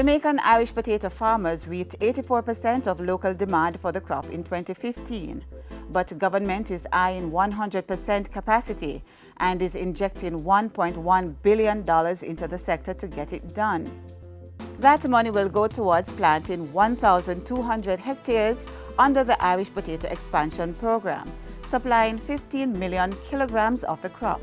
Jamaican Irish potato farmers reaped 84% of local demand for the crop in 2015, but government is eyeing 100% capacity and is injecting $1.1 billion into the sector to get it done. That money will go towards planting 1,200 hectares under the Irish Potato Expansion Program, supplying 15 million kilograms of the crop.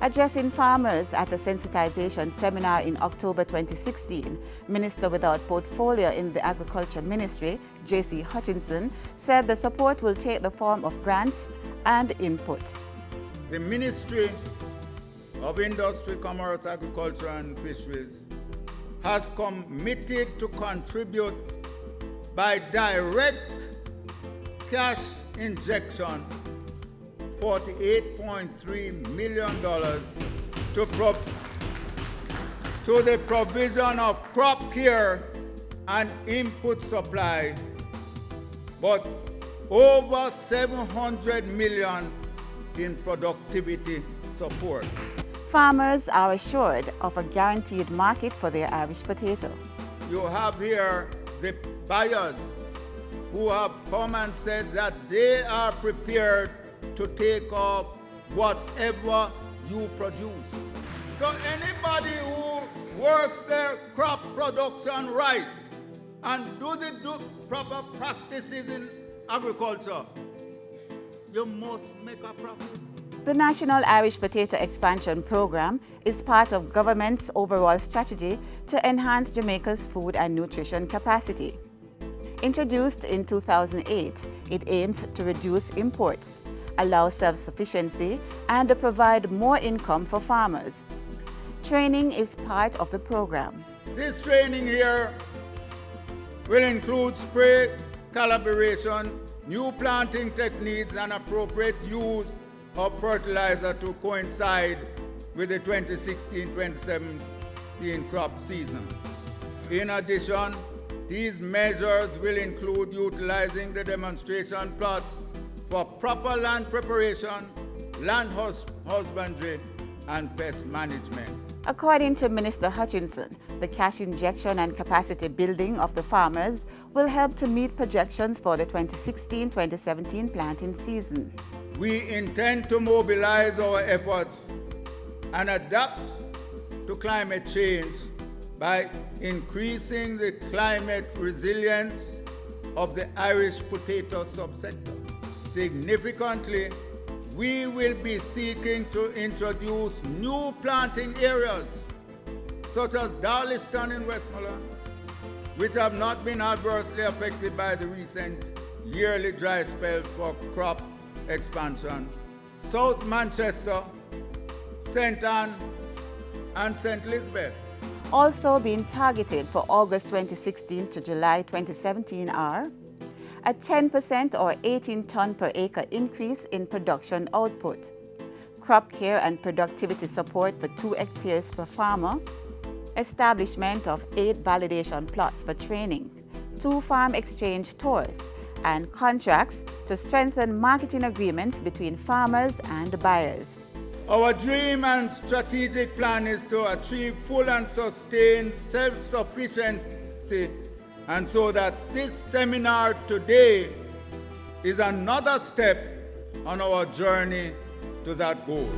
Addressing farmers at a sensitization seminar in October 2016, Minister without portfolio in the Agriculture Ministry, J.C. Hutchinson, said the support will take the form of grants and inputs. The Ministry of Industry, Commerce, Agriculture and Fisheries has committed to contribute by direct cash injection $48.3 million to the provision of crop care and input supply, but over $700 million in productivity support. Farmers are assured of a guaranteed market for their Irish potato. You have here the buyers who have come and said that they are prepared to take off whatever you produce. So anybody who works their crop production right and do the proper practices in agriculture, you must make a profit. The National Irish Potato Expansion Program is part of government's overall strategy to enhance Jamaica's food and nutrition capacity. Introduced in 2008, it aims to reduce imports, allow self-sufficiency, and to provide more income for farmers. Training is part of the program. This training here will include spray calibration, new planting techniques, and appropriate use of fertilizer to coincide with the 2016-2017 crop season. In addition, these measures will include utilizing the demonstration plots for proper land preparation, land husbandry, and pest management. According to Minister Hutchinson, the cash injection and capacity building of the farmers will help to meet projections for the 2016-2017 planting season. We intend to mobilize our efforts and adapt to climate change by increasing the climate resilience of the Irish potato subsector. Significantly, we will be seeking to introduce new planting areas, such as Darliston in Westmoreland, which have not been adversely affected by the recent yearly dry spells for crop expansion, South Manchester, St. Ann, and St. Elizabeth. Also being targeted for August 2016 to July 2017 are a 10% or 18 ton per acre increase in production output, crop care and productivity support for 2 hectares per farmer, establishment of 8 validation plots for training, 2 farm exchange tours, and contracts to strengthen marketing agreements between farmers and buyers. Our dream and strategic plan is to achieve full and sustained self-sufficiency, and so that this seminar today is another step on our journey to that goal.